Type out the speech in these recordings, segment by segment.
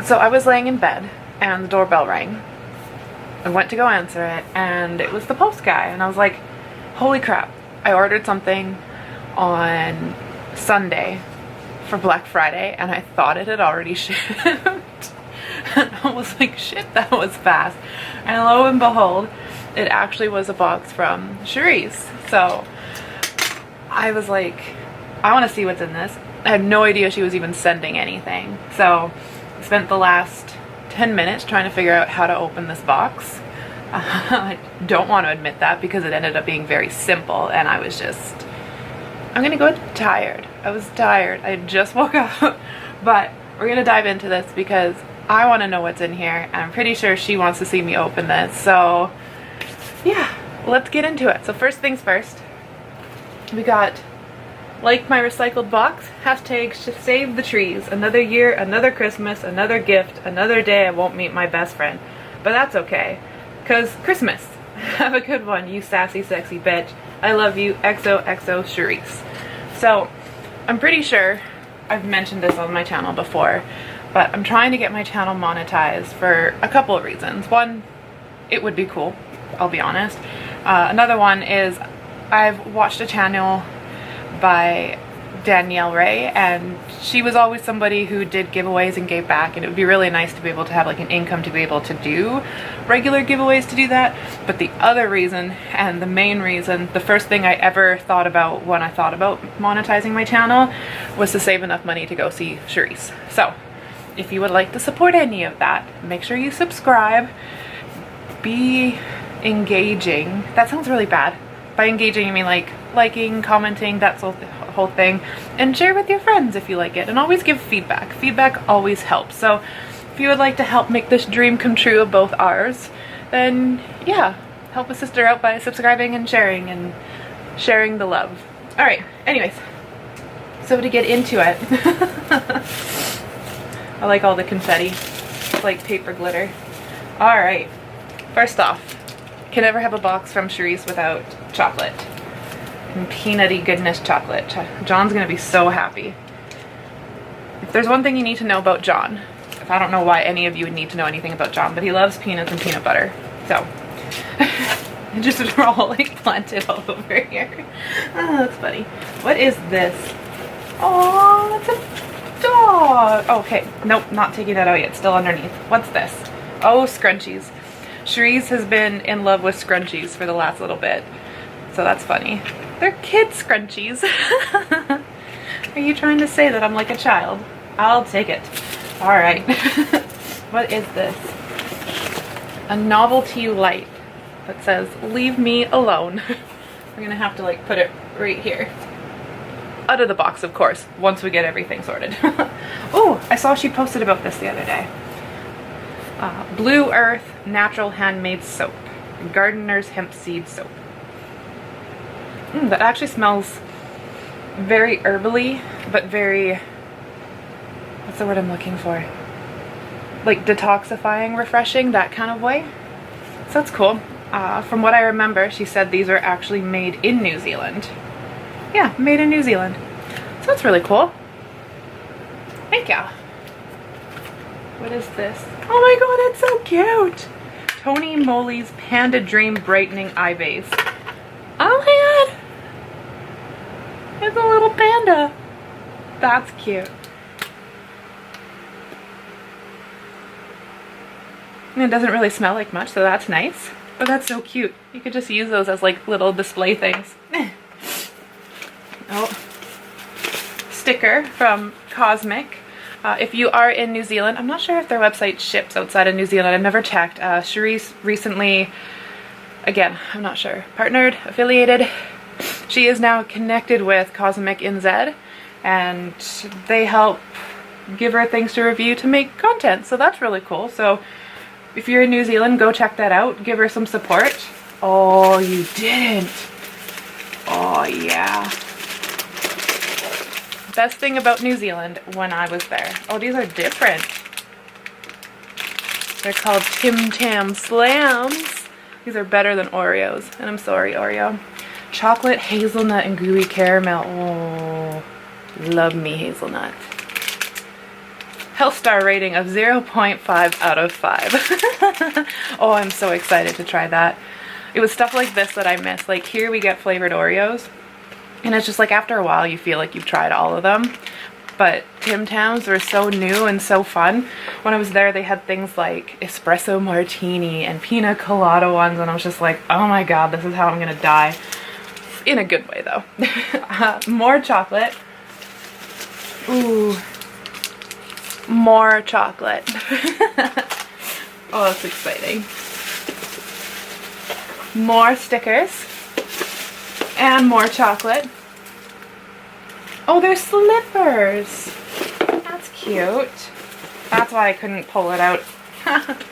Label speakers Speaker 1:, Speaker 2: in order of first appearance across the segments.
Speaker 1: So I was laying in bed and the doorbell rang. I went to go answer it and it was the post guy, and I was like, holy crap, I ordered something on Sunday for Black Friday and I thought it had already shipped. And I was like, shit, that was fast. And lo and behold, it actually was a box from Cerise. So I was like, I want to see what's in this. I had no idea she was even sending anything. So I spent the last 10 minutes trying to figure out how to open this box. I don't want to admit that because it ended up being very simple, and I was just, I'm gonna go tired. I was tired. I just woke up. But we're gonna dive into this because I want to know what's in here, and I'm pretty sure she wants to see me open this. So yeah, let's get into it. So first things first, we got like my recycled box, hashtag save the trees, another year, another Christmas, another gift, another day I won't meet my best friend. But that's okay, because Christmas. Have a good one, you sassy sexy bitch. I love you, XOXO Cerise. So I'm pretty sure I've mentioned this on my channel before, but I'm trying to get my channel monetized for a couple of reasons. One, it would be cool, I'll be honest. Another one is I've watched a channel by Danielle Ray, and she was always somebody who did giveaways and gave back, and it would be really nice to be able to have like an income to be able to do regular giveaways to do that. But the other reason, and the main reason, the first thing I ever thought about when I thought about monetizing my channel was to save enough money to go see Cerise. So if you would like to support any of that, make sure you subscribe, be engaging. That sounds really bad. By engaging, I mean like liking, commenting, that's the whole thing, and share with your friends if you like it, and always give feedback. Feedback always helps. So if you would like to help make this dream come true of both ours, then yeah, help a sister out by subscribing and sharing the love. All right, anyways, so to get into it, I like all the confetti. It's like paper glitter. All right, first off, can never have a box from Cerise without chocolate. And peanutty goodness chocolate. John's gonna be so happy. If there's one thing you need to know about John, if I don't know why any of you would need to know anything about John, but he loves peanuts and peanut butter. So just all like planted all over here. Oh, that's funny. What is this? Oh, that's a dog. Okay, nope, not taking that out yet. Still underneath. What's this? Oh, scrunchies. Cerise has been in love with scrunchies for the last little bit, so that's funny. They're kid scrunchies. Are you trying to say that I'm like a child? I'll take it. All right. What is this? A novelty light that says, leave me alone. We're gonna have to like put it right here. Out of the box, of course, once we get everything sorted. Oh, I saw she posted about this the other day. Blue Earth Natural Handmade Soap. Gardener's Hemp Seed Soap. That actually smells very herbally, but very, what's the word I'm looking for? Like detoxifying, refreshing, that kind of way. So that's cool. From what I remember, she said these are actually made in New Zealand. Yeah, made in New Zealand. So that's really cool. Thank you. What is this? Oh my god, it's so cute! Tony Moly's Panda Dream Brightening Eye Base. Oh my god! It's a little panda. That's cute. And it doesn't really smell like much, so that's nice. But that's so cute. You could just use those as like little display things. Oh. Sticker from Cosmic. If you are in New Zealand, I'm not sure if their website ships outside of New Zealand. I've never checked. Cerise recently, again, I'm not sure, partnered, affiliated. She is now connected with Cosmic NZ, and they help give her things to review to make content. So that's really cool. So if you're in New Zealand, go check that out. Give her some support. Oh, you didn't. Oh, yeah. Best thing about New Zealand when I was there. Oh, these are different. They're called Tim Tam Slams. These are better than Oreos. And I'm sorry, Oreo. Chocolate, hazelnut, and gooey caramel. Oh, love me hazelnut. health star rating of 0.5 out of 5. Oh, I'm so excited to try that. It was stuff like this that I miss. Like here we get flavored Oreos, and it's just like after a while you feel like you've tried all of them. But Tim Tams were so new and so fun. When I was there, they had things like espresso martini and pina colada ones, and I was just like, oh my god, this is how I'm gonna die. In a good way though. More chocolate. Ooh. More chocolate. Oh, that's exciting. More stickers. And more chocolate. Oh, they're slippers. That's cute. That's why I couldn't pull it out.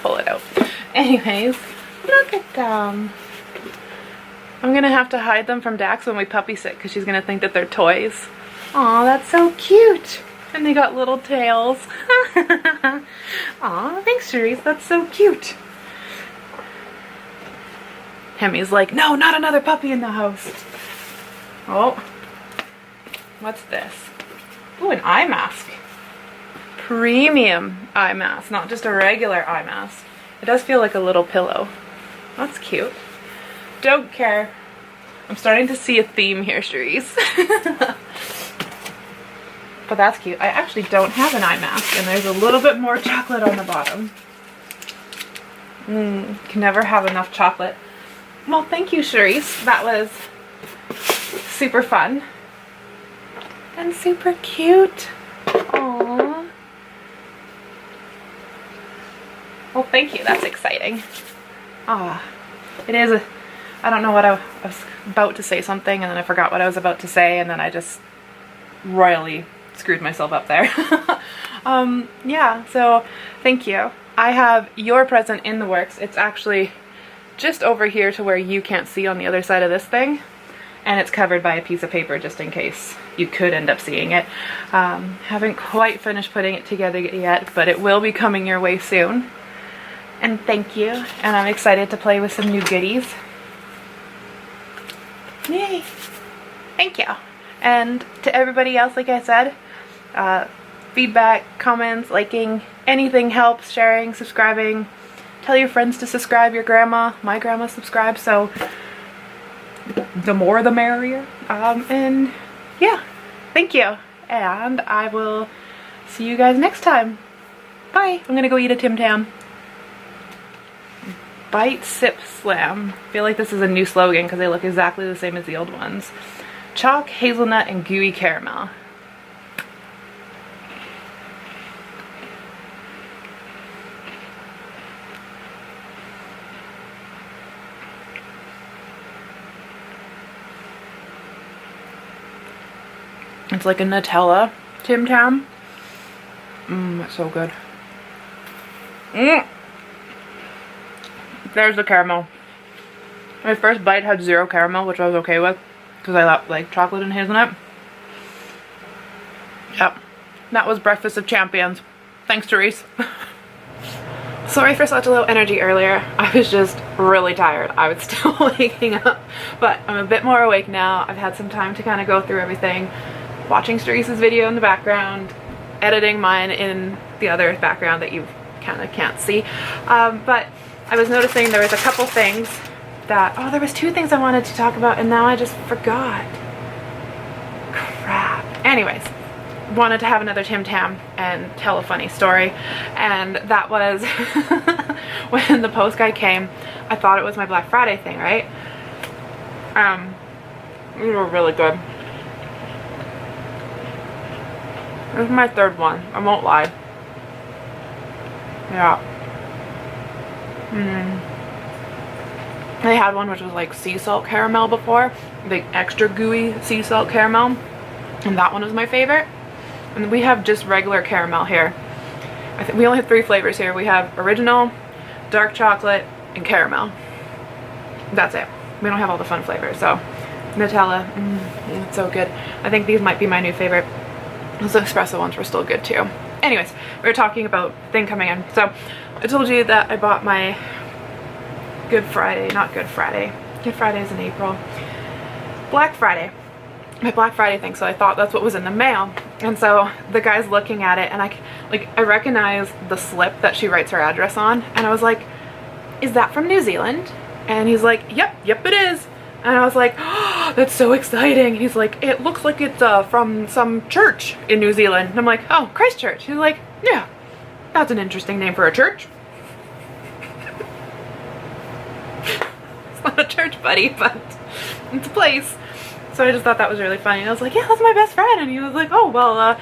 Speaker 1: Pull it out. Anyways, look at them. I'm gonna have to hide them from Dax when we puppy sit because she's gonna think that they're toys. Aw, that's so cute. And they got little tails. Aw, thanks, Cerise. That's so cute. Hemi's like, no, not another puppy in the house. Oh. What's this? Ooh, an eye mask. Premium eye mask, not just a regular eye mask. It does feel like a little pillow. That's cute. Don't care. I'm starting to see a theme here, Cerise. But that's cute. I actually don't have an eye mask, and there's a little bit more chocolate on the bottom. Can never have enough chocolate. Well, thank you, Cerise. That was super fun. And super cute. Aww. Well, thank you. That's exciting. Ah, it is. I don't know what I was about to say something, and then I forgot what I was about to say, and then I just royally screwed myself up there. Yeah, so thank you. I have your present in the works. It's actually just over here to where you can't see on the other side of this thing. And it's covered by a piece of paper just in case you could end up seeing it. Haven't quite finished putting it together yet, but it will be coming your way soon. And thank you. And I'm excited to play with some new goodies. Yay! Thank you. And to everybody else, like I said, feedback, comments, liking, anything helps. Sharing, subscribing. Tell your friends to subscribe. Your grandma, my grandma subscribed, so the more the merrier. And yeah, thank you. And I will see you guys next time. Bye. I'm gonna go eat a Tim Tam. Bite, sip, slam. I feel like this is a new slogan because they look exactly the same as the old ones. Chalk, hazelnut, and gooey caramel. It's like a Nutella Tim Tam. It's so good. There's the caramel. My first bite had 0 caramel, which I was okay with because I like chocolate and hazelnut. Yep. That was Breakfast of Champions. Thanks, Cerise. Sorry for such a low energy earlier. I was just really tired. I was still waking up, but I'm a bit more awake now. I've had some time to kind of go through everything. Watching Cerise's video in the background, editing mine in the other background that you kind of can't see. But I was noticing there was a couple things that, oh, there was 2 things I wanted to talk about and now I just forgot. Crap. Anyways, wanted to have another Tim Tam and tell a funny story, and that was when the post guy came, I thought it was my Black Friday thing, right? These were really good. This is my 3rd one, I won't lie. Yeah. They had one which was like sea salt caramel before, the extra gooey sea salt caramel, and that one was my favorite. And we have just regular caramel here. I think we only have 3 flavors here. We have original, dark chocolate, and caramel. That's it. We don't have all the fun flavors. So Nutella, it's so good. I think these might be my new favorite. Those espresso ones were still good too. Anyways, we were talking about thing coming in. So I told you that I bought my Good Friday, not Good Friday. Good Friday is in April. Black Friday. my Black Friday thing, so I thought that's what was in the mail. And so the guy's looking at it, and I recognize the slip that she writes her address on, and I was like, is that from New Zealand? And he's like, yep it is. And I was like, oh, that's so exciting. And he's like, it looks like it's from some church in New Zealand. And I'm like, oh, Christchurch. He's like, yeah, that's an interesting name for a church. It's not a church, buddy, but it's a place. So I just thought that was really funny. And I was like, yeah, that's my best friend. And he was like, oh, well,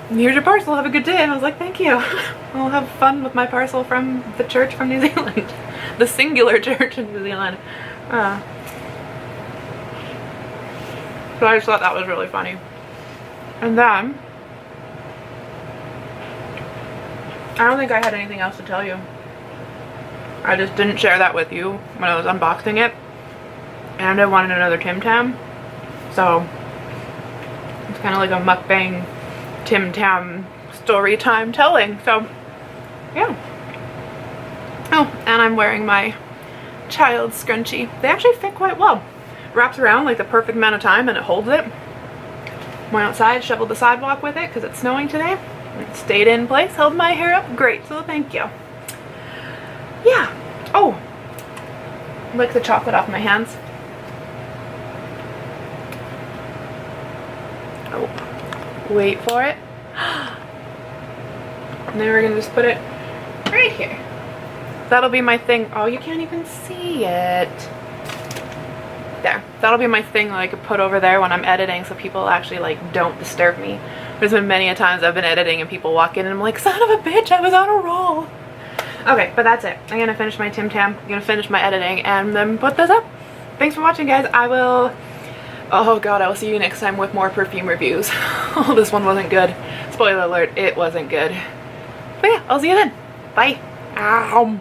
Speaker 1: here's your parcel. Have a good day. And I was like, thank you. I'll have fun with my parcel from the church from New Zealand. The singular church in New Zealand. So I just thought that was really funny. And then, I don't think I had anything else to tell you. I just didn't share that with you when I was unboxing it. And I wanted another Tim Tam. So, it's kind of like a mukbang Tim Tam story time telling. So, yeah. Oh, and I'm wearing my child scrunchie. They actually fit quite well. Wraps around like the perfect amount of time and it holds it. Went outside, shoveled the sidewalk with it because it's snowing today. It stayed in place, held my hair up great, so thank you. Yeah. Oh, lick the chocolate off my hands. Oh, wait for it. And then we're gonna just put it right here. That'll be my thing. Oh, you can't even see it. There. That'll be my thing that I could put over there when I'm editing so people actually like don't disturb me. There's been many a times I've been editing and people walk in and I'm like, son of a bitch, I was on a roll. Okay, but that's it. I'm gonna finish my Tim Tam, I'm gonna finish my editing and then put this up. Thanks for watching, guys. Oh god, I will see you next time with more perfume reviews. Oh, this one wasn't good. Spoiler alert, it wasn't good. But yeah, I'll see you then. Bye. Ow.